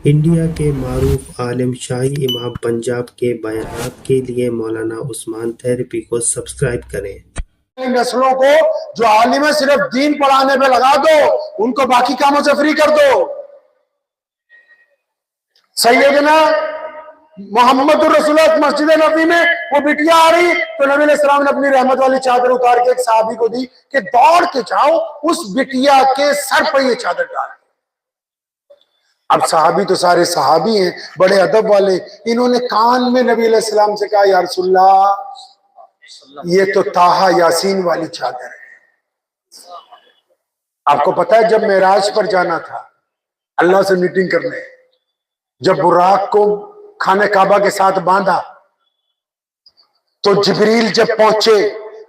India کے معروف عالم شاہی امام پنجاب کے بیانات کے لیے مولانا عثمان تھیریپی کو سبسکرائب کریں۔ نسلوں کو جو عالم ہے صرف دین پڑھانے پہ لگا دو، ان کو باقی کاموں سے فری کر دو۔ سیدنا محمد الرسول اللہ مسجد نبی میں وہ بٹیا آ رہی تو نبی علیہ السلام نے اپنی رحمت والی چادر اتار کے ایک صحابی کو دی کہ دوڑ کے جاؤ اس بٹیا کے سر پہ یہ چادر ڈال۔ اب صحابی تو سارے صحابی ہیں، بڑے ادب والے، انہوں نے کان میں نبی علیہ السلام سے کہا یا رسول اللہ یہ تو طٰہٰ یاسین والی چادر ہے۔ آپ کو پتا ہے جب معراج پر جانا تھا اللہ سے میٹنگ کرنے، جب براق کو خانہ کعبہ کے ساتھ باندھا تو جبریل جب پہنچے،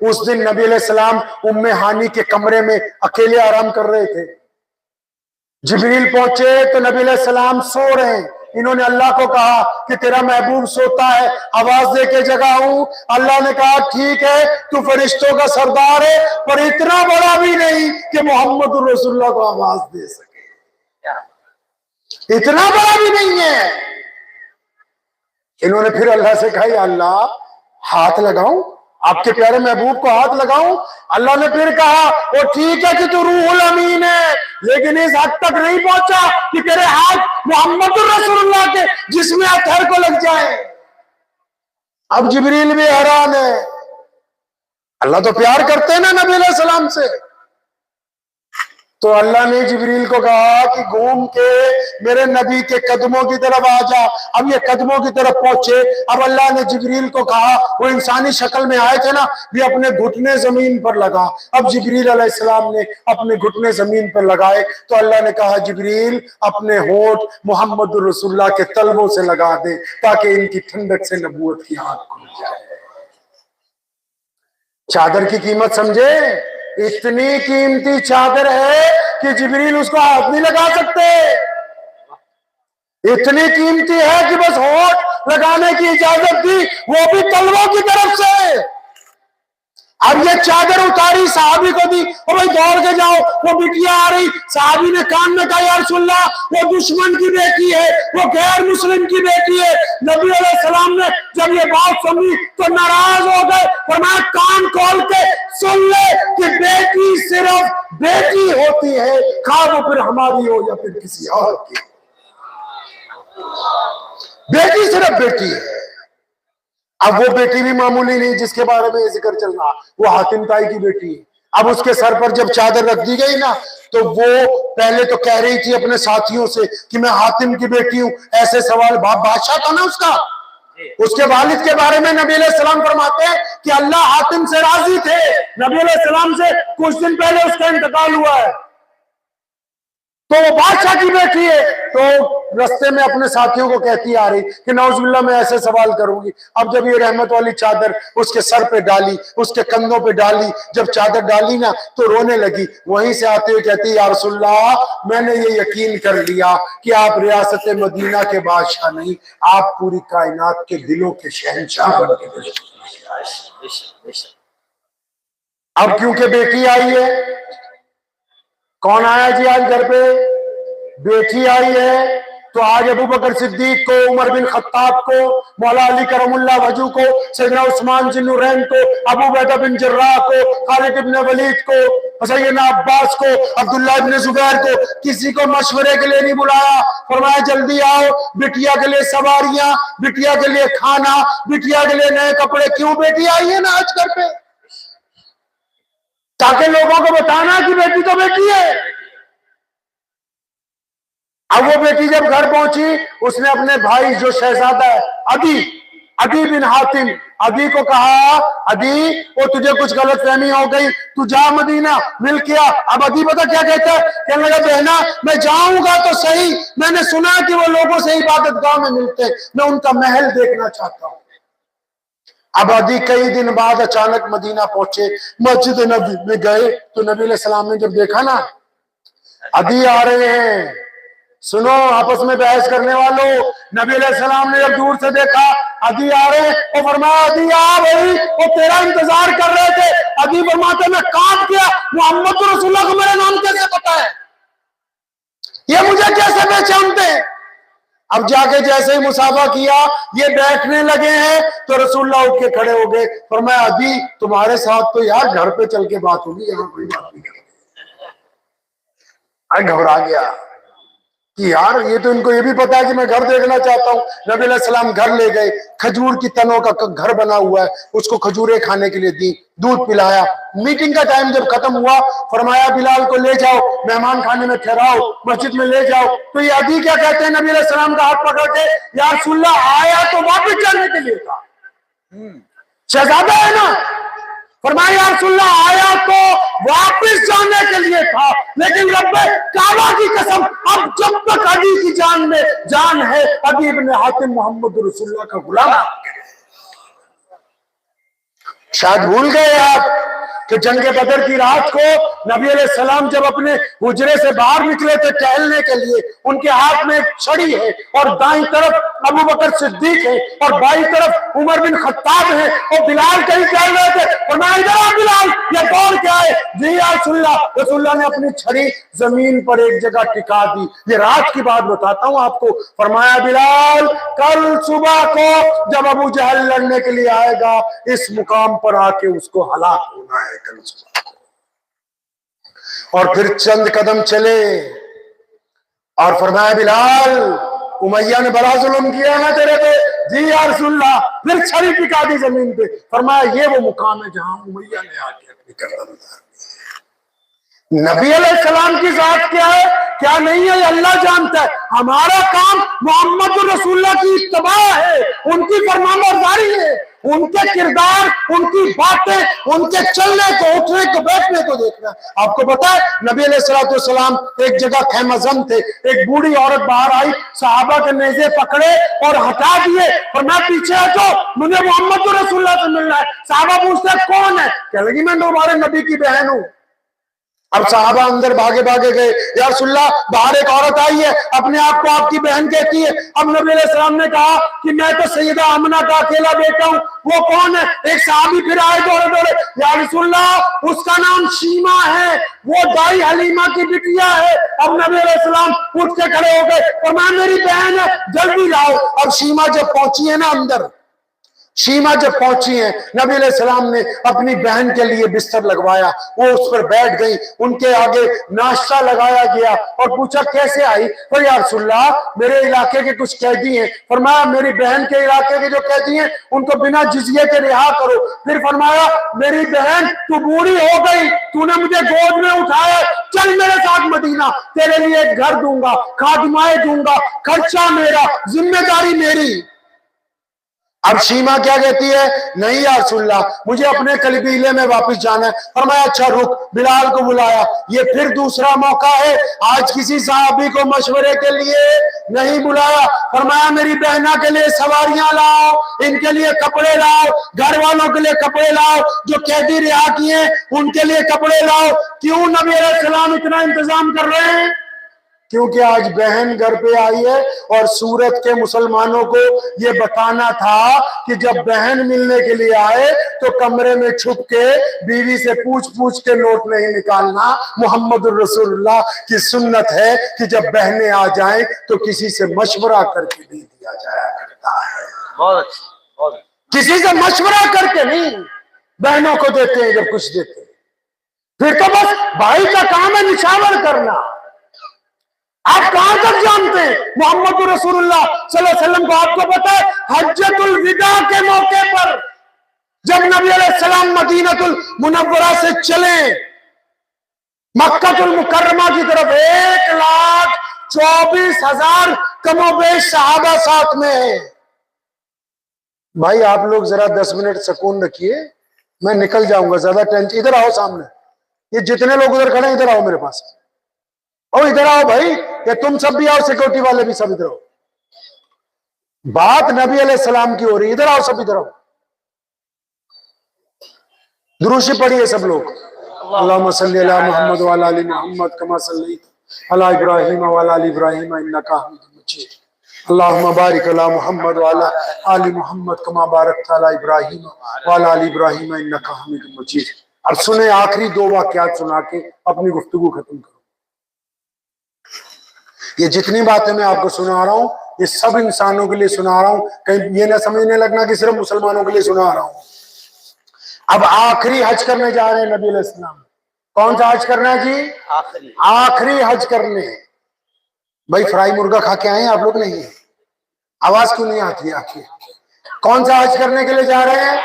اس دن نبی علیہ السلام ام ہانی کے کمرے میں اکیلے آرام کر رہے تھے۔ جبریل پہنچے تو نبی علیہ السلام سو رہے ہیں، انہوں نے اللہ کو کہا کہ تیرا محبوب سوتا ہے، آواز دے کے جگاؤں؟ اللہ نے کہا ٹھیک ہے، تو فرشتوں کا سردار ہے پر اتنا بڑا بھی نہیں کہ محمد الرسول اللہ کو آواز دے سکے، اتنا بڑا بھی نہیں ہے۔ انہوں نے پھر اللہ سے کہا یا اللہ ہاتھ لگاؤں، آپ کے پیارے محبوب کو ہاتھ لگاؤں؟ اللہ نے پھر کہا وہ ٹھیک ہے کہ تو روح الامین ہے، لیکن اس حد تک نہیں پہنچا کہ تیرے ہاتھ محمد الرسول اللہ کے جسم اطہر کو لگ جائے۔ اب جبریل بھی حیران ہے، اللہ تو پیار کرتے ہیں نا نبی علیہ السلام سے، تو اللہ نے جبریل کو کہا کہ گھوم کے میرے نبی کے قدموں کی طرف آ جا۔ اب یہ قدموں کی طرف پہنچے، اب اللہ نے جبریل کو کہا، وہ انسانی شکل میں آئے تھے نا، بھی اپنے گھٹنے زمین پر لگا۔ اب جبریل علیہ السلام نے اپنے گھٹنے زمین پر لگائے تو اللہ نے کہا جبریل اپنے ہونٹ محمد الرسول اللہ کے تلووں سے لگا دے تاکہ ان کی ٹھنڈک سے نبوت کی آنکھ کھل جائے۔ چادر کی قیمت سمجھے؟ اتنی قیمتی چادر ہے کہ جبریل اس کو ہاتھ نہیں لگا سکتے، اتنی قیمتی ہے کہ بس ہونٹ لگانے کی اجازت دی، وہ بھی تلووں کی طرف سے۔ اب یہ چادر اتاری صحابی کو دی، اور بھائی دوڑ کے جاؤ، وہ بٹیا آ رہی، صحابی نے کان میں کہا یا رسول اللہ وہ دشمن کی بیٹی ہے، وہ غیر مسلم کی بیٹی ہے۔ نبی علیہ السلام نے جب یہ بات سنی تو ناراض ہو گئے، فرمایا کان کھول کے سن لے کہ بیٹی صرف بیٹی ہوتی ہے، خواہ وہ پھر ہماری ہو یا پھر کسی اور کی، بیٹی صرف بیٹی ہے۔ اب وہ بیٹی بھی معمولی نہیں جس کے بارے میں ذکر چل رہا، وہ حاتم طائی کی بیٹی ہے۔ اب اس کے سر پر جب چادر رکھ دی گئی نا تو وہ پہلے تو کہہ رہی تھی اپنے ساتھیوں سے کہ میں حاتم کی بیٹی ہوں، ایسے سوال، بادشاہ تھا نا اس کا، اس کے والد کے بارے میں نبی علیہ السلام فرماتے ہیں کہ اللہ حاتم سے راضی تھے، نبی علیہ السلام سے کچھ دن پہلے اس کا انتقال ہوا ہے، تو وہ بادشاہ کی بیٹی ہے۔ تو رستے میں اپنے ساتھیوں کو کہتی آ رہی کہ نعوذ باللہ میں ایسے سوال کروں گی۔ اب جب یہ رحمت والی چادر اس کے سر پہ ڈالی، اس کے کندھوں پہ ڈالی، جب چادر ڈالی نا تو رونے لگی، وہیں سے آتے ہوئے کہتی یا رسول اللہ میں نے یہ یقین کر لیا کہ آپ ریاست مدینہ کے بادشاہ نہیں، آپ پوری کائنات کے دلوں کے شہنشاہ بن کے۔ اب کیونکہ بیٹی آئی ہے، کون آیا جی آج گھر پہ؟ بیٹی آئی ہے، تو آج ابو بکر صدیق کو، عمر بن خطاب کو، مولا علی کرم اللہ وجہ کو، سیدنا عثمان ذی النورین کو، ابو عبیدہ بن جراح کو، خالد بن ولید کو، سیدنا عباس کو، عبداللہ بن زبیر کو، کسی کو مشورے کے لیے نہیں بلایا، فرمایا جلدی آؤ، بٹیا کے لیے سواریاں، بٹیا کے لیے کھانا، بٹیا کے لیے نئے کپڑے۔ کیوں بیٹی آئی ہے نا آج گھر پہ؟ تاکہ لوگوں کو بتانا کہ بیٹی تو بیٹی ہے۔ اب وہ بیٹی جب گھر پہنچی، اس نے اپنے بھائی جو شہزادہ ہے عدی بن حاتم، عدی کو کہا عدی وہ تجھے کچھ غلط فہمی ہو گئی، تو جا مدینہ مل کیا۔ اب عدی پتہ کیا کہتا ہے؟ کہنے لگا بہنا میں جاؤں گا تو صحیح، میں نے سنا کہ وہ لوگوں سے عبادت گاہ میں ملتے، میں ان کا محل دیکھنا چاہتا ہوں۔ اب عدی کئی دن بعد اچانک مدینہ پہنچے، مسجد نبی میں گئے تو نبی علیہ السلام نے جب دیکھا نا عدی آ رہے ہیں، سنو آپس میں بحث کرنے والوں، نبی علیہ السلام نے جب دور سے دیکھا عدی آ رہے ہیں، وہ فرمایا عدی آ بھائی، وہ تیرا انتظار کر رہے تھے۔ عدی فرماتے میں کانپ گیا، محمد رسول اللہ کو میرا نام کیسے پتا ہے، یہ مجھے کیسے پہچانتے ہیں؟ اب جا کے جیسے ہی مسافہ کیا، یہ بیٹھنے لگے ہیں تو رسول اللہ اٹھ کے کھڑے ہو گئے، فرمایا ابھی تمہارے ساتھ تو یار گھر پہ چل کے بات ہوگی، یہاں کوئی بات نہیں کریں۔ گھبرا گیا کہ یار یہ تو ان کو یہ بھی پتا ہے کہ میں گھر دیکھنا چاہتا ہوں۔ نبی علیہ السلام گھر لے گئے، کھجور کی تنوں کا گھر بنا ہوا ہے، اس کو کھجوریں کھانے کے لیے دی، دودھ پلایا۔ میٹنگ کا ٹائم جب ختم ہوا، فرمایا بلال کو لے جاؤ، مہمان خانے میں ٹھہراؤ، مسجد میں لے جاؤ۔ تو یہ عدی کیا کہتے ہیں نبی علیہ السلام کا ہاتھ پکڑ کے، یا رسول اللہ آیا تو واپس جانے کے لیے تھا، شہزادہ ہے نا، فرمایا یا رسول اللہ آیا تو واپس جانے کے لیے تھا، لیکن رب کعبہ کی قسم اب جب تک عدی کی جان میں جان ہے، عدی ابن حاتم محمد رسول اللہ کا غلام۔ شاید بھول گئے آپ کہ جنگ بدر کی رات کو نبی علیہ السلام جب اپنے حجرے سے باہر نکلے تھے ٹہلنے کے لیے، ان کے ہاتھ میں ایک چھڑی ہے اور دائیں طرف ابو بکر صدیق ہے اور بائیں طرف عمر بن خطاب ہے، اور بلال کہیں چل رہے تھے، فرمایا ادھر آ بلال، یہ دوڑ کے آئے، جی یا رسول اللہ۔ رسول اللہ نے اپنی چھڑی زمین پر ایک جگہ ٹکا دی۔ یہ رات کی بات بتاتا ہوں آپ کو، فرمایا بلال کل صبح کو جب ابو جہل لڑنے کے لیے آئے گا، اس مقام پر آ کے اس کو ہلاک ہونا ہے کل صبح کو۔ اور پھر چند قدم چلے اور فرمایا بلال امیہ نے بڑا ظلم کیا نا تیرے پہ، جی یا رسول اللہ، پھر چھڑی ٹکا دی زمین پہ، فرمایا یہ وہ مقام ہے جہاں امیہ نے آ کے اپنی گردن اتار دی۔ نبی علیہ السلام کی ذات کیا ہے کیا نہیں ہے یہ اللہ جانتا ہے، ہمارا کام محمد رسول اللہ کی اتباع ہے، ان کی فرمانبرداری ہے، ان کے کردار، ان کی باتیں، ان کے چلنے کو، اٹھنے کو، بیٹھنے کو دیکھنا۔ آپ کو پتا ہے نبی علیہ السلام ایک جگہ خیمہ زن تھے، ایک بوڑھی عورت باہر آئی، صحابہ کے نیزے پکڑے اور ہٹا دیے، اور میں پیچھے ہٹو، مجھے محمد رسول اللہ سے ملنا ہے۔ صحابہ پوچھتے کون ہے؟ کہنے لگی میں تمہارے نبی کی بہن ہوں۔ اب صحابہ اندر بھاگے بھاگے گئے، یا رسول اللہ باہر ایک عورت آئی ہے، اپنے آپ کو آپ کی بہن کہتی ہے۔ اب نبی علیہ السلام نے کہا کہ میں تو سیدہ آمنہ کا اکیلا بیٹا ہوں، وہ کون ہے؟ ایک صحابی پھر آئے دوڑے دوڑے، یا رسول اللہ اس کا نام شیمہ ہے، وہ دائی حلیمہ کی بٹیا ہے۔ اب نبی علیہ السلام اٹھ کے کھڑے ہو گئے اور میں میری بہن ہے جلدی لاؤ۔ اب شیمہ جب پہنچی ہے نا اندر، شیمہ جب پہنچی ہیں، نبی علیہ السلام نے اپنی بہن کے لیے بستر لگوایا، وہ اس پر بیٹھ گئی، ان کے آگے ناشتہ لگایا گیا اور پوچھا کیسے آئی؟ پر یا رسول اللہ میرے علاقے کے کچھ قیدی ہیں۔ فرمایا میری بہن کے علاقے کے جو قیدی ہیں ان کو بنا جزیے کے رہا کرو۔ پھر فرمایا میری بہن تو بوڑھی ہو گئی، تو نے مجھے گود میں اٹھایا، چل میرے ساتھ مدینہ، تیرے لیے ایک گھر دوں گا، خادمائیں دوں گا، خرچہ میرا، ذمہ داری میری۔ اب شیمہ کیا کہتی ہے؟ نہیں یا رسول اللہ مجھے اپنے قبیلے میں واپس جانا ہے۔ فرمایا اچھا رک، بلال کو بلایا، یہ پھر دوسرا موقع ہے، آج کسی صحابی کو مشورے کے لیے نہیں بلایا۔ فرمایا میری بہنہ کے لیے سواریاں لاؤ، ان کے لیے کپڑے لاؤ، گھر والوں کے لیے کپڑے لاؤ، جو قیدی رہا کیے ان کے لیے کپڑے لاؤ۔ کیوں نبی علیہ السلام اتنا انتظام کر رہے ہیں؟ کیونکہ آج بہن گھر پہ آئی ہے اور سورت کے مسلمانوں کو یہ بتانا تھا کہ جب بہن ملنے کے لیے آئے تو کمرے میں چھپ کے بیوی سے پوچھ کے نوٹ نہیں نکالنا۔ محمد الرسول اللہ کی سنت ہے کہ جب بہنیں آ جائیں تو کسی سے مشورہ کر کے نہیں دیا جایا کرتا ہے، کسی سے مشورہ کر کے نہیں بہنوں کو دیتے ہیں۔ جب کچھ دیتے ہیں پھر تو بس بھائی کا کام ہے نشاور کرنا۔ آپ کہاں تک جانتے ہیں محمد رسول اللہ صلی اللہ علیہ وسلم کو؟ آپ کو پتا ہے حجۃ الوداع کے موقع پر جب نبی علیہ السلام مدینہ المنورہ سے چلے مکہ المکرمہ کی طرف، 1,24,000 کم و بیش صحابہ ساتھ میں ہیں۔ بھائی آپ لوگ ذرا 10 منٹ سکون رکھیے، میں نکل جاؤں گا، زیادہ ٹینشن۔ ادھر آؤ سامنے، یہ جتنے لوگ ادھر کھڑے ہیں ادھر آؤ میرے پاس، اور ادھر آؤ بھائی، کہ تم سب بھی آؤ، سیکورٹی والے بھی سب ادھر آؤ۔ بات نبی علیہ السلام کی ہو رہی، ادھر آؤ سب، ادھر آؤ۔ دروشی پڑھیے سب لوگ، اللہم صلی علی محمد وعلی آل محمد کما صلیت علی ابراہیم وعلی آل ابراہیم انک حمید مجید، اللہم بارک علی محمد وعلی آل محمد کما بارکت علی ابراہیم وعلی آل ابراہیم انک حمید مجید۔ اب سنیں آخری 2 واقعات سنا کے اپنی گفتگو ختم کروں۔ یہ جتنی باتیں میں آپ کو سنا رہا ہوں یہ سب انسانوں کے لیے سنا رہا ہوں، کہیں یہ نہ سمجھنے لگنا کہ صرف مسلمانوں کے لیے سنا رہا ہوں۔ اب آخری حج کرنے جا رہے ہیں نبی علیہ السلام۔ کون سا حج کرنا ہے جی؟ آخری حج کرنے۔ بھائی فرائی مرغا کھا کے آئے ہیں آپ لوگ؟ نہیں، آواز کیوں نہیں آتی آخر؟ کون سا حج کرنے کے لیے جا رہے ہیں؟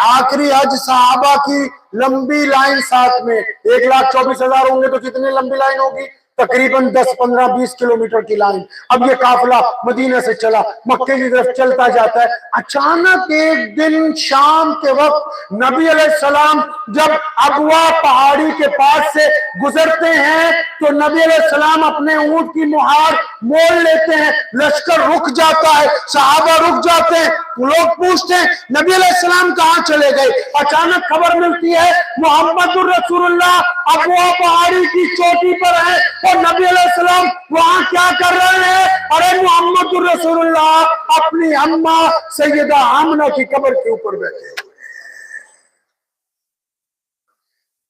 آخری حج۔ صحابہ کی لمبی لائن ساتھ میں، 1,24,000 ہوں گے تو کتنی لمبی لائن ہوگی؟ تقریباً 10 15 20 کلومیٹر کی لائن۔ اب یہ قافلہ مدینہ سے چلا، مکے کی طرف چلتا جاتا ہے۔ اچانک ایک دن شام کے وقت نبی علیہ السلام جب ابوا پہاڑی کے پاس سے گزرتے ہیں تو نبی علیہ السلام اپنے اونٹ کی مہار موڑ لیتے ہیں، لشکر رک جاتا ہے، صحابہ رک جاتے ہیں۔ لوگ پوچھتے ہیں نبی علیہ السلام کہاں چلے گئے؟ اچانک خبر ملتی ہے محمد الرسول اللہ ابوا پہاڑی کی چوٹی پر ہے، اور نبی علیہ السلام وہاں کیا کر رہے ہیں؟ ارے محمد الرسول اللہ اپنی اماں سیدہ آمنہ کی قبر کے اوپر بیٹھے ہوئے۔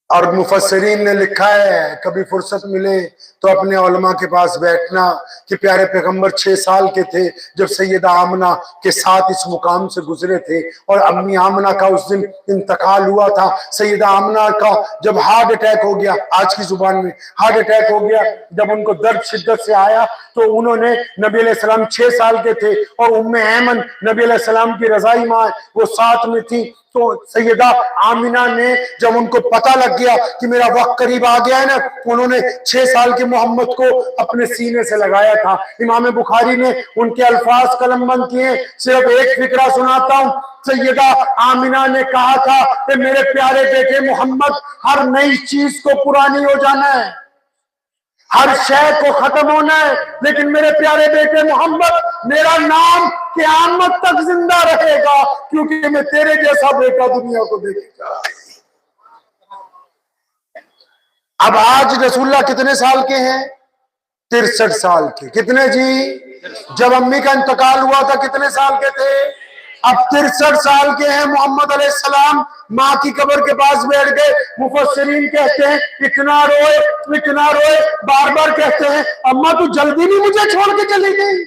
اور مفسرین نے لکھا ہے کبھی فرصت ملے تو اپنے علماء کے پاس بیٹھنا کہ پیارے پیغمبر 6 سال کے تھے جب سیدہ آمنہ کے ساتھ اس مقام سے گزرے تھے، اور امی آمنہ کا اس دن انتقال ہوا تھا۔ سیدہ آمنہ کا جب ہارٹ اٹیک ہو گیا، آج کی زبان میں ہارٹ اٹیک ہو گیا، جب ان کو درد شدت سے آیا تو انہوں نے، نبی علیہ السلام 6 سال کے تھے اور ام ایمن نبی علیہ السلام کی رضائی ماں وہ ساتھ میں تھی، تو سیدہ آمنہ نے جب ان کو پتہ لگ گیا کہ میرا وقت قریب آ گیا ہے نا، انہوں نے 6 سال کے محمد کو اپنے سینے سے لگایا تھا۔ امام بخاری نے ان کے الفاظ قلم بند کیے، صرف ایک فقرہ سناتا ہوں۔ سیدہ آمنہ نے کہا تھا کہ میرے پیارے بیٹے محمد، ہر نئی چیز کو پرانی ہو جانا ہے، ہر شے کو ختم ہونا ہے، لیکن میرے پیارے بیٹے محمد، میرا نام قیامت تک زندہ رہے گا، کیونکہ میں تیرے جیسا بیٹا دنیا کو دیکھے گا۔ اب آج رسول اللہ کتنے سال کے ہیں؟ 63 سال کے۔ کتنے جی؟ جب امی کا انتقال ہوا تھا کتنے سال کے تھے؟ اب 63 سال کے ہیں۔ محمد علیہ السلام ماں کی قبر کے پاس بیٹھ گئے۔ مفسرین کہتے ہیں اتنا روئے، بار بار کہتے ہیں اماں تو جلدی نہیں مجھے چھوڑ کے چلی گئی۔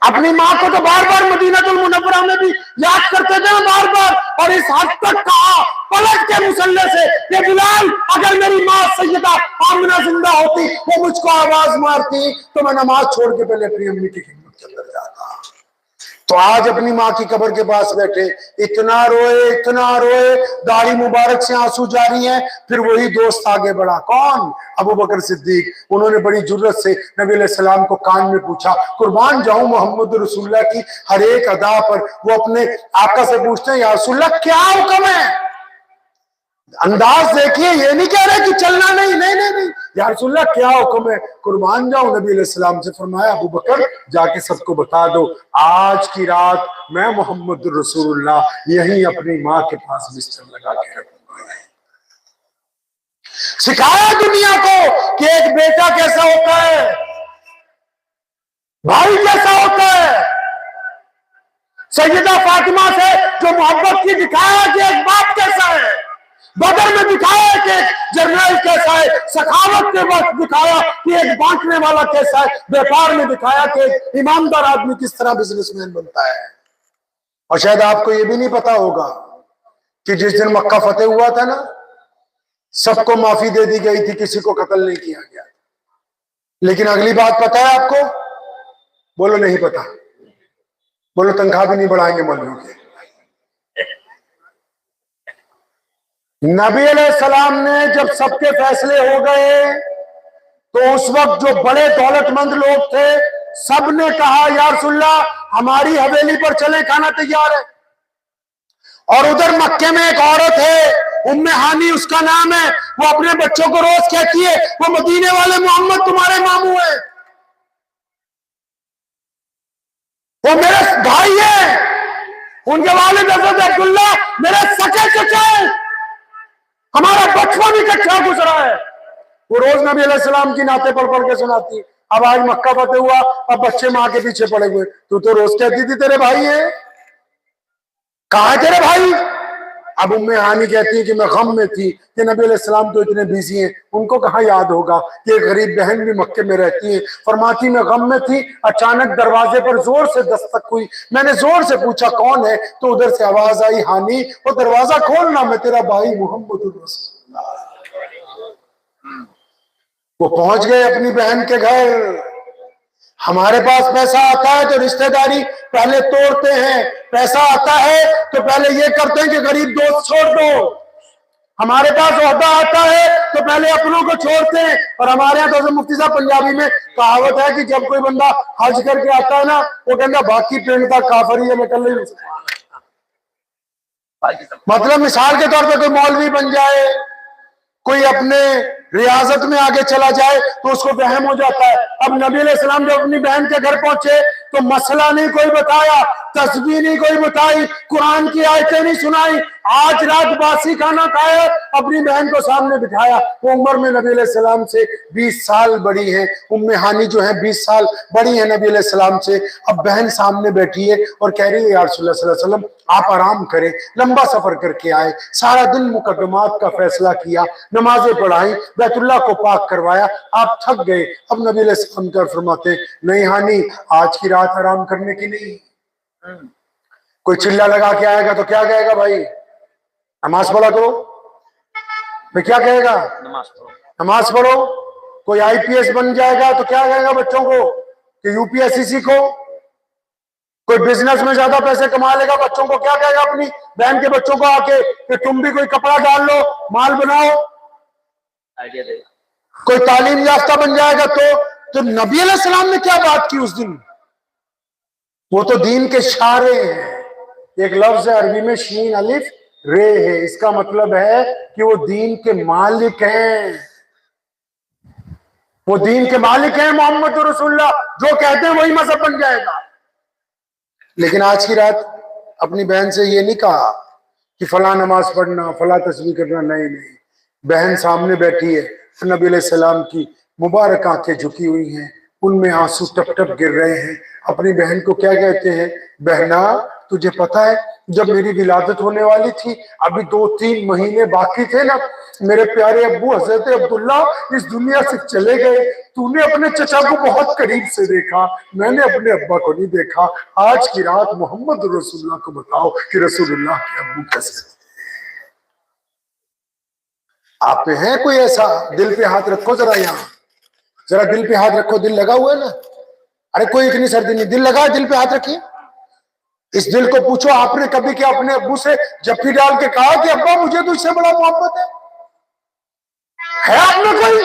اپنی ماں کو تو بار بار مدینہ المنورہ میں بھی یاد کرتے تھے بار بار، اور اس حد تک کہا پلٹ کے مصلی سے کہ بلال، اگر میری ماں سیدہ آمنہ زندہ ہوتی، وہ مجھ کو آواز مارتی تو میں نماز چھوڑ کے پہلے اپنی امی کی خدمت کے اندر جاتا۔ تو آج اپنی ماں کی قبر کے پاس بیٹھے، اتنا روئے، داڑھی مبارک سے آنسو جاری ہیں۔ پھر وہی دوست آگے بڑھا، کون؟ ابو بکر صدیق۔ انہوں نے بڑی جرت سے نبی علیہ السلام کو کان میں پوچھا، قربان جاؤں محمد رسول اللہ کی ہر ایک ادا پر۔ وہ اپنے آقا سے پوچھتے ہیں یا رسول اللہ کیا حکم ہے؟ انداز دیکھیے، یہ نہیں کہہ رہے کہ چلنا نہیں، یا رسول اللہ کیا حکم ہے؟ قربان جاؤں نبی علیہ السلام سے فرمایا ابو بکر جا کے سب کو بتا دو، آج کی رات میں محمد رسول اللہ یہیں اپنی ماں کے پاس بستر لگا کے رکھوں گا۔ سکھایا دنیا کو کہ ایک بیٹا کیسا ہوتا ہے، بھائی کیسا ہوتا ہے۔ سیدہ فاطمہ سے جو محبت کی دکھایا کہ ایک باپ کیسا ہے، بدر میں دکھایا کہ ایک جرنیل کیسا ہے، سخاوت کے وقت دکھایا کہ ایک بانٹنے والا کیسا ہے، بیپار میں دکھایا کہ ایک ایماندار آدمی کس طرح بزنس مین بنتا ہے۔ اور شاید آپ کو یہ بھی نہیں پتا ہوگا کہ جس دن مکہ فتح ہوا تھا نا، سب کو معافی دے دی گئی تھی، کسی کو قتل نہیں کیا گیا، لیکن اگلی بات پتا ہے آپ کو؟ بولو نہیں پتا، بولو تنخواہ بھی نہیں بڑھائیں گے مولوی کے۔ نبی علیہ السلام نے جب سب کے فیصلے ہو گئے تو اس وقت جو بڑے دولت مند لوگ تھے سب نے کہا یا رسول اللہ ہماری حویلی پر چلیں، کھانا تیار ہے۔ اور ادھر مکے میں ایک عورت ہے ام ہانی اس کا نام ہے، وہ اپنے بچوں کو روز کہتی ہے وہ مدینے والے محمد تمہارے ماموں ہیں، وہ میرے بھائی ہیں، ان کے والد حضرت عبداللہ میرے سچے چچا ہیں، ہمارا بچپن اکٹھا گزرا ہے۔ وہ روز نبی علیہ السلام کی نعتیں پڑھ کے سناتی۔ اب آج مکہ فتح ہوا، اب بچے ماں کے پیچھے پڑے ہوئے، تو روز کہتی تھی تیرے بھائی ہیں، کہاں ہے تیرے بھائی؟ اب ام ہانی کہتی ہیں کہ میں غم میں تھی کہ نبی علیہ السلام تو اتنے بیزی ہیں، ان کو کہاں یاد ہوگا کہ ایک غریب بہن بھی مکے میں رہتی ہیں۔ فرماتی میں غم میں تھی، اچانک دروازے پر زور سے دستک ہوئی، میں نے زور سے پوچھا کون ہے، تو ادھر سے آواز آئی ہانی وہ دروازہ کھولنا، میں تیرا بھائی محمد رسول اللہ۔ وہ پہنچ گئے اپنی بہن کے گھر۔ ہمارے پاس پیسہ آتا ہے تو رشتہ داری پہلے توڑتے ہیں، پیسہ آتا ہے تو پہلے یہ کرتے ہیں کہ غریب دوست چھوڑ دو، ہمارے پاس عہدہ آتا ہے تو پہلے اپنوں کو چھوڑتے ہیں۔ اور ہمارے یہاں تو مفتی صاحب پنجابی میں کہاوت ہے کہ جب کوئی بندہ حج کر کے آتا ہے نا، وہ کہتا باقی پنڈ کا کافر ہی ہے، میں کل نہیں ہو سکتا۔ مطلب مثال کے طور پہ کوئی مولوی بن جائے، کوئی اپنے ریاضت میں آگے چلا جائے تو اس کو وہم ہو جاتا ہے۔ اب نبی علیہ السلام جب اپنی بہن کے گھر پہنچے تو مسئلہ نہیں کوئی بتایا، تسبیح نہیں کوئی بتائی، قرآن کی آیتیں نہیں سنائی، آج رات باسی کھانا کھایا، اپنی بہن کو سامنے بٹھایا۔ وہ عمر میں نبی علیہ السلام سے 20 سال بڑی ہیں، ام ہانی جو ہیں 20 سال بڑی ہیں نبی علیہ السلام سے۔ اب بہن سامنے بیٹھی ہے اور کہہ رہی ہے یا رسول اللہ صلی اللہ علیہ وسلم آپ آرام کریں، لمبا سفر کر کے آئے، سارا دن مقدمات کا فیصلہ کیا، نمازیں پڑھائیں، بیت اللہ کو پاک کروایا، آپ تھک گئے۔ اب نبی علیہ السلام کا فرماتے نہیں ہانی آج کی رات آرام کرنے کی نہیں۔ کوئی چلا لگا کے آئے گا تو کیا کہے گا بھائی نماز پڑھا کرو، میں کیا کہے گا نماز پڑھو۔ کوئی آئی پی ایس بن جائے گا تو کیا کہے گا بچوں کو کہ یو پی ایس سی سیکھو۔ کوئی بزنس میں زیادہ پیسے کما لے گا، بچوں کو کیا کہے گا اپنی بہن کے بچوں کو آ کے کہ تم بھی کوئی کپڑا ڈال لو، مال بناؤ۔ کوئی تعلیم یافتہ بن جائے گا تو نبی علیہ السلام نے کیا بات کی اس دن؟ وہ تو دین کے شارے ہیں۔ ایک لفظ ہے عربی میں شین الف رے ہے، اس کا مطلب ہے کہ وہ دین کے مالک ہیں، وہ دین کے مالک ہیں۔ محمد رسول اللہ جو کہتے ہیں وہی مذہب بن جائے گا۔ لیکن آج کی رات اپنی بہن سے یہ نہیں کہا کہ فلاں نماز پڑھنا، فلاں تسبیح کرنا، نہیں۔ بہن سامنے بیٹھی ہے، نبی علیہ السلام کی مبارک آنکھیں جھکی ہوئی ہیں، ان میں آنسو ٹپ ٹپ گر رہے ہیں۔ اپنی بہن کو کیا کہتے ہیں؟ بہنا تجھے پتا ہے جب میری ولادت ہونے والی تھی، ابھی 2-3 مہینے باقی تھے نا، میرے پیارے ابو حضرت عبداللہ اس دنیا سے چلے گئے، تو نے اپنے چچا کو بہت قریب سے دیکھا، میں نے اپنے ابا کو نہیں دیکھا۔ آج کی رات محمد رسول اللہ کو بتاؤ کہ رسول اللہ کے ابو کیسے؟ آپ میں ہے کوئی ایسا؟ دل پہ ہاتھ رکھو ذرا، یہاں ذرا دل پہ ہاتھ رکھو، دل لگا ہوا ہے نا؟ ارے کوئی اتنی سردی نہیں، دل لگا ہے، دل پہ ہاتھ رکھیے۔ اس دل کو پوچھو آپ نے کبھی کیا اپنے ابو سے جپی ڈال کے کہا کہ ابا مجھے تو اس سے بڑا محبت ہے آپ میں کوئی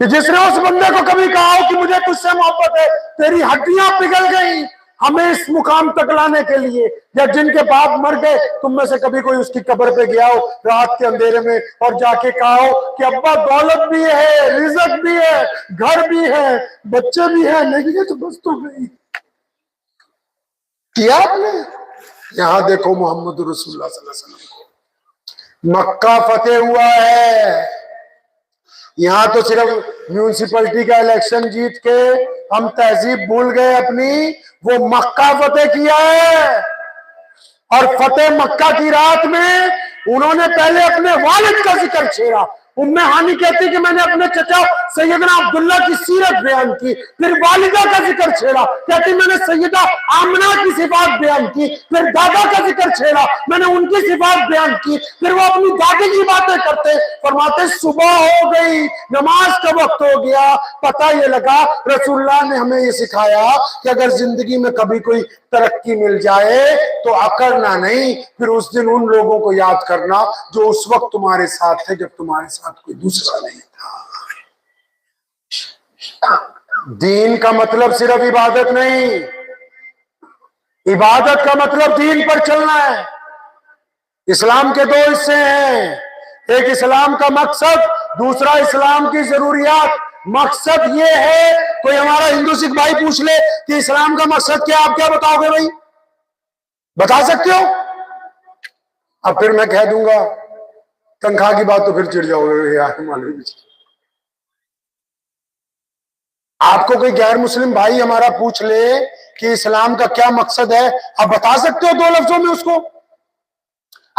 کہ جس نے اس بندے کو کبھی کہا ہو کہ مجھے تجھ سے محبت ہے؟ تیری ہڈیاں پگھل گئیں ہمیں اس مقام تک لانے کے لیے۔ یا جن کے باپ مر گئے، تم میں سے کبھی کوئی اس کی قبر پہ گیا ہو رات کے اندھیرے میں اور جا کے کہا ہو کہ ابا دولت بھی ہے، رزق بھی ہے، گھر بھی ہے، بچے بھی ہیں، نہیں ہے تو بس تو گئی؟ کیا آپ نے؟ یہاں دیکھو محمد رسول اللہ صلی اللہ علیہ وسلم، مکہ فتح ہوا ہے، یہاں تو صرف میونسپلٹی کا الیکشن جیت کے ہم تہذیب بھول گئے اپنی، وہ مکہ فتح کیا ہے۔ اور فتح مکہ کی رات میں انہوں نے پہلے اپنے والد کا ذکر چھیڑا۔ ام ہانی کہتی کہ میں نے اپنے چچا سیدنا عبداللہ کی سیرت بیان کی، پھر والدہ کا ذکر چھیڑا، کہتی میں نے سیدہ آمنہ کی صفات بیان کی، پھر دادا کا ذکر چھیڑا، میں نے ان کی صفات بیان کی، پھر وہ اپنی دادی کی باتیں کرتے، فرماتے صبح ہو گئی، نماز کا وقت ہو گیا، پتہ یہ لگا رسول اللہ نے ہمیں یہ سکھایا کہ اگر زندگی میں کبھی کوئی ترقی مل جائے تو اکڑنا نہیں، پھر اس دن ان لوگوں کو یاد کرنا جو اس وقت تمہارے ساتھ تھے جب تمہارے ساتھ کوئی دوسرا نہیں تھا۔ دین کا مطلب صرف عبادت نہیں، عبادت کا مطلب دین پر چلنا ہے۔ اسلام کے 2 حصے ہیں، ایک اسلام کا مقصد، دوسرا اسلام کی ضروریات۔ مقصد یہ ہے، کوئی ہمارا ہندو سکھ بھائی پوچھ لے کہ اسلام کا مقصد کیا، آپ کیا بتاؤ گے بھائی؟ بتا سکتے ہو؟ اب پھر میں کہہ دوں گا تنخواہ کی بات تو پھر چڑھ جاؤ گے یار مولوی۔ آپ کو کوئی غیر مسلم بھائی ہمارا پوچھ لے کہ اسلام کا کیا مقصد ہے، آپ بتا سکتے ہو 2 لفظوں میں اس کو؟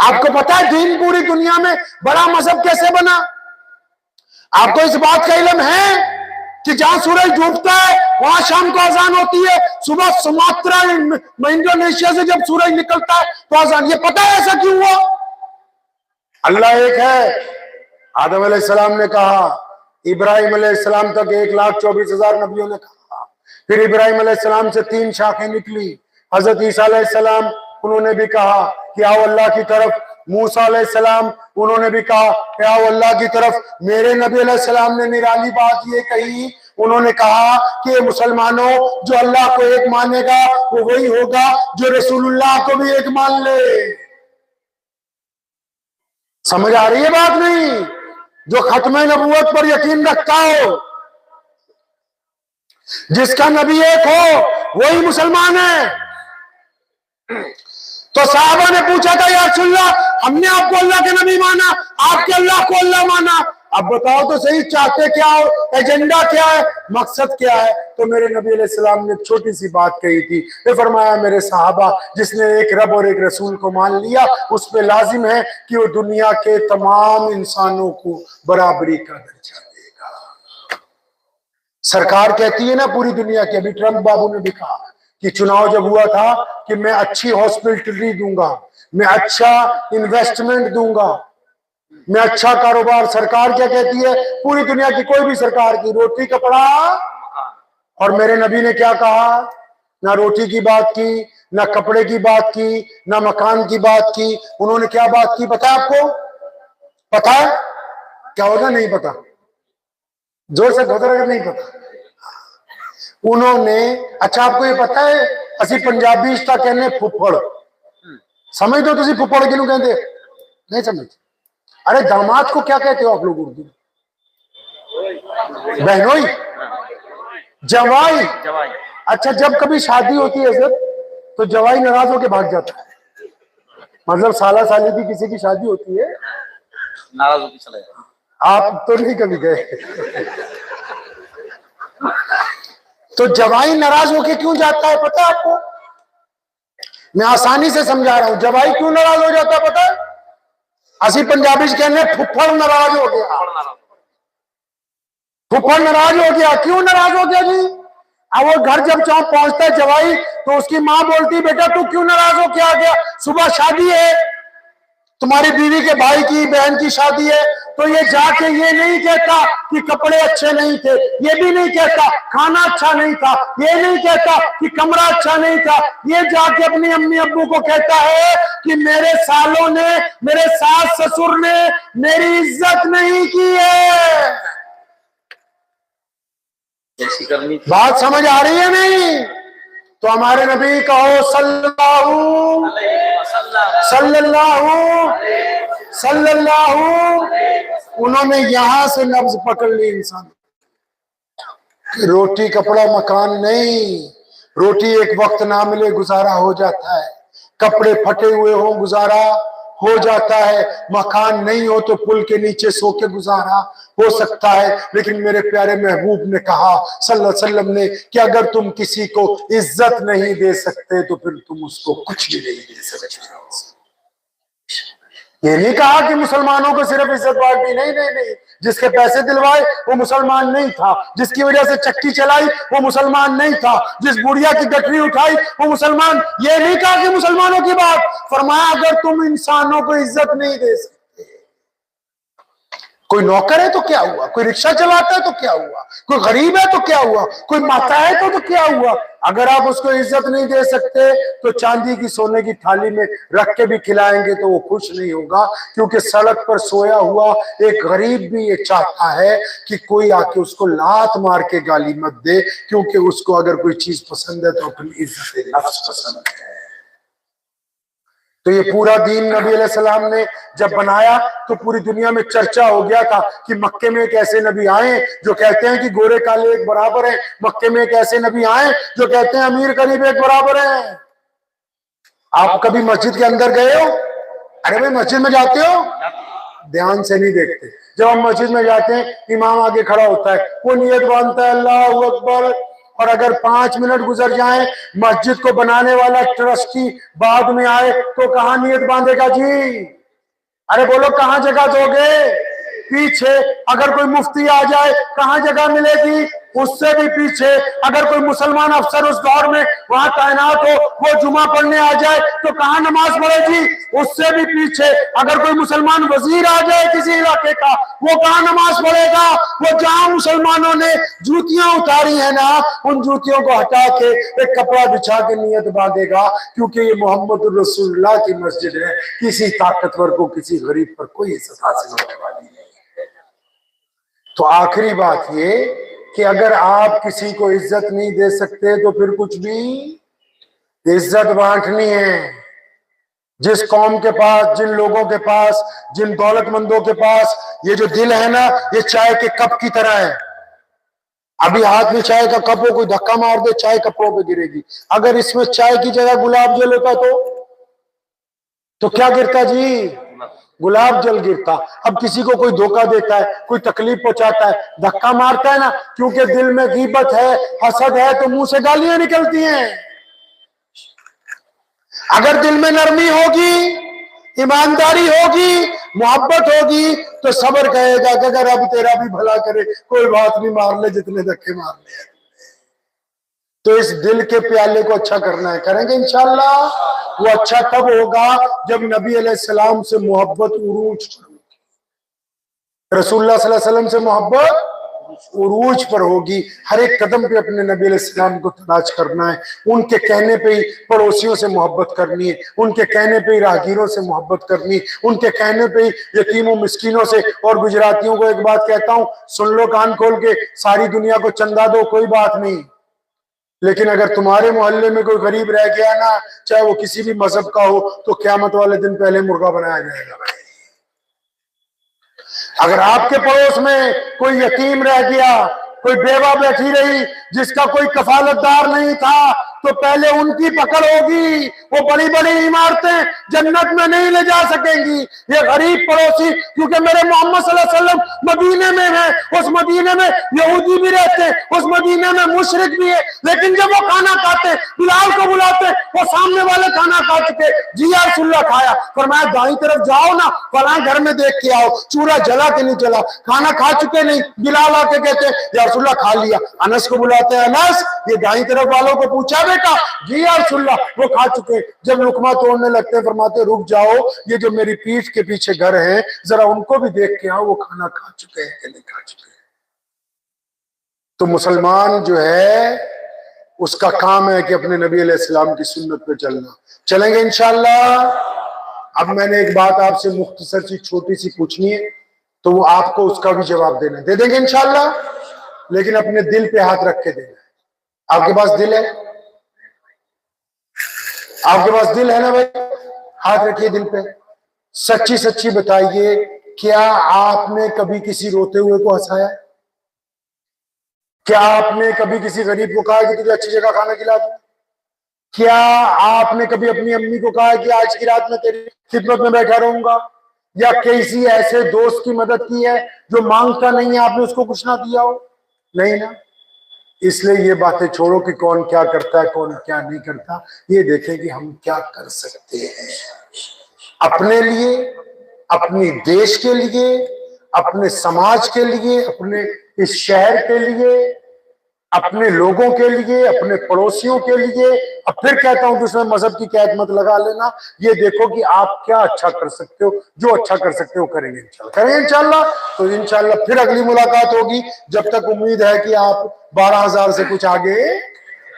آپ کو پتا ہے دین پوری دنیا میں بڑا مذہب کیسے بنا؟ آپ کو اس بات کا علم ہے کہ جہاں سورج ڈوبتا ہے وہاں شام کو اذان ہوتی ہے، صبح سماترا انڈونیشیا سے جب سورج نکلتا ہے تو اذان؟ یہ پتا ہے ایسا کیوں ہوا؟ اللہ ایک ہے۔ آدم علیہ السلام نے کہا، ابراہیم علیہ السلام تک 1,24,000 نبیوں نے کہا، پھر ابراہیم علیہ السلام سے 3 شاخیں نکلی، حضرت عیسیٰ علیہ السلام انہوں نے بھی کہا کہ آؤ اللہ کی طرف، موسیٰ علیہ السلام انہوں نے بھی کہا کہ آؤ اللہ کی طرف، میرے نبی علیہ السلام نے نرالی بات یہ کہی، انہوں نے کہا کہ مسلمانوں جو اللہ کو ایک مانے گا وہ وہی ہوگا جو رسول اللہ کو بھی ایک مان لے۔ سمجھ آ رہی ہے بات نہیں؟ جو ختم نبوت پر یقین رکھتا ہو، جس کا نبی ایک ہو، وہی مسلمان ہے۔ تو صحابہ نے پوچھا تھا یا رسول اللہ ہم نے آپ کو اللہ کے نبی مانا، آپ کے اللہ کو اللہ مانا، اب بتاؤ تو صحیح چاہتے کیا ہو، ایجنڈا کیا ہے، مقصد کیا ہے؟ تو میرے نبی علیہ السلام نے چھوٹی سی بات کہی تھی، یہ فرمایا میرے صحابہ جس نے ایک رب اور ایک رسول کو مان لیا اس پہ لازم ہے کہ وہ دنیا کے تمام انسانوں کو برابری کا درجہ دے گا۔ سرکار کہتی ہے نا پوری دنیا کی، ابھی ٹرمپ بابو نے بھی کہا کہ چناؤ جب ہوا تھا کہ میں اچھی ہاسپٹلٹی دوں گا، میں اچھا انویسٹمنٹ دوں گا، میں اچھا کاروبار۔ سرکار کیا کہتی ہے؟ پوری دنیا کی کوئی بھی سرکار کی، روٹی کپڑا، اور میرے نبی نے کیا کہا؟ نہ روٹی کی بات کی، نہ کپڑے کی بات کی، نہ مکان کی بات کی، انہوں نے کیا بات کی پتا ہے آپ کو؟ پتا ہے کیا ہوگا؟ نہیں پتا، زور سے گھر اگر نہیں پتا۔ انہوں نے، اچھا آپ کو یہ پتا ہے اسی پنجابی اس کا کہنے پھپڑ، سمجھ دو تسی پھپڑ کنوں کہتے؟ نہیں سمجھ؟ ارے داماد کو کیا کہتے ہو آپ لوگ اردو میں؟ بہنوئی، جوائی۔ اچھا جب کبھی شادی ہوتی ہے حضرت تو جوائی ناراض ہو کے بھاگ جاتا ہے، مطلب سالہ سالی کی کسی کی شادی ہوتی ہے ناراض ہو کے چلا جاتا۔ آپ تو نہیں کبھی گئے؟ تو جوائی ناراض ہو کے کیوں جاتا ہے پتا ہے آپ کو؟ میں آسانی سے سمجھا رہا ہوں، جوائی کیوں ناراض ہو جاتا ہے پتا ہے؟ اسی پنجابی سے کہنے پھپھڑ ناراض ہو گیا، پھپھڑ ناراض ہو گیا۔ کیوں ناراض ہو گیا جی؟ اب وہ گھر جب چاہوں پہنچتا ہے جوائی تو اس کی ماں بولتی بیٹا تو کیوں ناراض ہو کے آ گیا؟ صبح شادی ہے، تمہاری بیوی کے بھائی کی بہن کی شادی ہے، تو یہ جا کے یہ نہیں کہتا کہ کپڑے اچھے نہیں تھے، یہ بھی نہیں کہتا کھانا اچھا نہیں تھا، یہ نہیں کہتا کہ کمرہ اچھا نہیں تھا، یہ جا کے اپنی امی ابو کو کہتا ہے کہ میرے سالوں نے، میرے ساس سسر نے میری عزت نہیں کی ہے۔ بات سمجھ آ رہی ہے نہیں؟ تو ہمارے نبی کہو صلی اللہ، انہوں نے یہاں سے لفظ پکڑ لی انسان، روٹی کپڑا مکان نہیں، روٹی ایک وقت نہ ملے گزارا ہو جاتا ہے، کپڑے پھٹے ہوئے ہوں گزارا ہو جاتا ہے، مکان نہیں ہو تو پل کے نیچے سو کے گزارا ہو سکتا ہے، لیکن میرے پیارے محبوب نے کہا صلی اللہ علیہ وسلم نے کہ اگر تم کسی کو عزت نہیں دے سکتے تو پھر تم اس کو کچھ بھی نہیں دے سکتے۔ یہ نہیں کہا کہ مسلمانوں کو صرف عزت بانٹی، نہیں نہیں نہیں، جس کے پیسے دلوائے وہ مسلمان نہیں تھا، جس کی وجہ سے چکی چلائی وہ مسلمان نہیں تھا، جس بڑھیا کی گٹری اٹھائی وہ مسلمان، یہ نہیں کہا کہ مسلمانوں کی بات، فرمایا اگر تم انسانوں کو عزت نہیں دے سکتے، کوئی نوکر ہے تو کیا ہوا، کوئی رکشہ چلاتا ہے تو کیا ہوا، کوئی غریب ہے تو کیا ہوا، کوئی ماتحت ہے تو کیا ہوا، اگر آپ اس کو عزت نہیں دے سکتے تو چاندی کی سونے کی تھالی میں رکھ کے بھی کھلائیں گے تو وہ خوش نہیں ہوگا، کیونکہ سڑک پر سویا ہوا ایک غریب بھی یہ چاہتا ہے کہ کوئی آ کے اس کو لات مار کے گالی مت دے، کیونکہ اس کو اگر کوئی چیز پسند ہے تو اپنی عزت نفس پسند ہے۔ تو یہ پورا دین نبی علیہ السلام نے جب بنایا تو پوری دنیا میں چرچا ہو گیا تھا کہ مکے میں ایک ایسے نبی آئے جو کہتے ہیں کہ گورے کالے ایک برابر ہیں، مکے میں ایک ایسے نبی آئے جو کہتے ہیں امیر غریب ایک برابر ہیں۔ آپ کبھی مسجد کے اندر گئے ہو؟ ارے بھائی مسجد میں جاتے ہو؟ دھیان سے نہیں دیکھتے، جب ہم مسجد میں جاتے ہیں امام آگے کھڑا ہوتا ہے، وہ نیت باندھتا ہے اللہ اکبر اور اگر 5 منٹ گزر جائیں مسجد کو بنانے والا ٹرسٹی بعد میں آئے تو کہاں نیت باندھے گا جی؟ ارے بولو کہاں جگہ دو گے؟ پیچھے اگر کوئی مفتی آ جائے کہاں جگہ ملے گی؟ اس سے بھی پیچھے اگر کوئی مسلمان افسر اس دور میں وہاں تعینات ہو وہ جمعہ پڑھنے آ جائے تو کہاں نماز پڑھے گی؟ اس سے بھی پیچھے اگر کوئی مسلمان وزیر آ جائے کسی علاقے کا وہ کہاں نماز پڑھے گا؟ وہ جہاں مسلمانوں نے جوتیاں اتاری ہیں نا ان جوتیوں کو ہٹا کے ایک کپڑا بچھا کے نیت باندھے گا، کیونکہ یہ محمد الرسول اللہ کی مسجد ہے، کسی طاقتور کو کسی غریب پر کوئی عزت حاصل ہونے والی نہیں۔ تو آخری بات یہ کہ اگر آپ کسی کو عزت نہیں دے سکتے تو پھر کچھ بھی عزت بانٹنی ہے۔ جس قوم کے پاس، جن لوگوں کے پاس، جن دولت مندوں کے پاس یہ جو دل ہے نا یہ چائے کے کپ کی طرح ہے، ابھی ہاتھ میں چائے کا کپ ہو کوئی دھکا مار دے چائے کپڑوں پہ گرے گی، اگر اس میں چائے کی جگہ گلاب جل ہوتا تو کیا گرتا جی؟ گلاب جل گرتا۔ اب کسی کو کوئی دھوکہ دیتا ہے، کوئی تکلیف پہنچاتا ہے، دھکا مارتا ہے نا، کیونکہ دل میں غیبت ہے، حسد ہے تو منہ سے گالیاں نکلتی ہیں۔ اگر دل میں نرمی ہوگی، ایمانداری ہوگی، محبت ہوگی تو صبر کہے گا کہ اگر اب تیرا بھی بھلا کرے کوئی بات نہیں، مار لے جتنے دھکے مار لے۔ تو اس دل کے پیالے کو اچھا کرنا ہے، کریں گے انشاءاللہ۔ وہ اچھا تب ہوگا جب نبی علیہ السلام سے محبت عروج پر ہوگی، رسول اللہ صلی اللہ علیہ وسلم سے محبت عروج پر ہوگی۔ ہر ایک قدم پہ اپنے نبی علیہ السلام کو تلاش کرنا ہے، ان کے کہنے پہ ہی پڑوسیوں سے محبت کرنی ہے، ان کے کہنے پہ ہی راہگیروں سے محبت کرنی ہے، ان کے کہنے پہ ہی یتیموں مسکینوں سے۔ اور گجراتیوں کو ایک بات کہتا ہوں، سن لو کان کھول کے، ساری دنیا کو چندہ دو کوئی بات نہیں، لیکن اگر تمہارے محلے میں کوئی غریب رہ گیا نا، چاہے وہ کسی بھی مذہب کا ہو، تو قیامت والے دن پہلے مرغا بنایا جائے گا۔ اگر آپ کے پڑوس میں کوئی یتیم رہ گیا، کوئی بیوہ بیٹھی رہی جس کا کوئی کفالت دار نہیں تھا، تو پہلے ان کی پکڑ ہوگی۔ وہ بڑی بڑی عمارتیں جنت میں نہیں لے جا سکیں گی، یہ غریب پڑوسی، کیونکہ میرے محمد صلی اللہ علیہ وسلم مدینے میں ہیں، اس مدینے میں یہودی بھی رہتے ہیں، اس مدینے میں مشرک بھی ہے، لیکن جب وہ کھانا کھاتے بلال کو بلاتے، وہ سامنے والے کھانا کھا چکے، جی یا رسول اللہ کھایا، فرمایا دائیں طرف جاؤ نا فلاں گھر میں دیکھ کے آؤ چولہا جلا کہ نہیں جلا، کھانا کھا چکے نہیں، بلال آ کے کہتے یا رسول اللہ کھا لیا، انس کو بلاتے ہیں، انس یہ دائیں طرف والوں کو پوچھا بیٹا، جی یا رسول اللہ وہ کھا چکے، جب لقمہ توڑنے لگتے ہیں فرماتے رک جاؤ، یہ جو میری پیٹھ کے پیچھے گھر ہیں ذرا ان کو بھی دیکھ کے آؤ وہ کھانا کھا چکے ہیں کہ نہیں کھا چکے ہیں۔ تو مسلمان جو ہے اس کا کام ہے کہ اپنے نبی علیہ السلام کی سنت پہ چلنا۔ چلیں گے انشاءاللہ۔ اب میں نے ایک بات آپ سے مختصر سی چھوٹی سی پوچھنی ہے تو وہ آپ کو اس کا بھی جواب دینا ہے، دے دیں گے انشاءاللہ، لیکن اپنے دل پہ ہاتھ رکھ کے دینا ہے۔ آپ کے پاس دل ہے؟ آپ کے پاس دل ہے نا بھائی؟ ہاتھ رکھیے دل پہ، سچی سچی بتائیے، کیا آپ نے کبھی کسی روتے ہوئے کو ہنسایا؟ کیا آپ نے کبھی کسی غریب کو کہا کہ تجھے اچھی جگہ کھانا کھلا دوں؟ کیا آپ نے کبھی اپنی امی کو کہا کہ آج کی رات میں تیری خدمت میں بیٹھا رہوں گا؟ یا کسی ایسے دوست کی مدد کی ہے جو مانگتا نہیں ہے آپ نے اس کو کچھ نہ دیا ہو؟ نہیں نا۔ اس لیے یہ باتیں چھوڑو کہ کون کیا کرتا ہے کون کیا نہیں کرتا، یہ دیکھیں کہ ہم کیا کر سکتے ہیں اپنے لیے، اپنی دیش کے لیے، اپنے سماج کے لیے، اپنے اس شہر کے لیے، اپنے لوگوں کے لیے، اپنے پڑوسیوں کے لیے۔ اب پھر کہتا ہوں کہ اس میں مذہب کی قید مت لگا لینا، یہ دیکھو کہ آپ کیا اچھا کر سکتے ہو، جو اچھا کر سکتے ہو کریں گے انشاءاللہ، کریں گے انشاءاللہ۔ تو انشاءاللہ پھر اگلی ملاقات ہوگی، جب تک امید ہے کہ آپ 12,000 سے کچھ آگے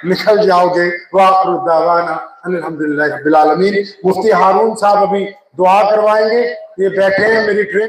نکل جاؤ گے۔ وآخر دعوانا الحمدللہ رب العالمین۔ مفتی ہارون صاحب ابھی دعا کروائیں گے، یہ بیٹھے ہیں، میری ٹرین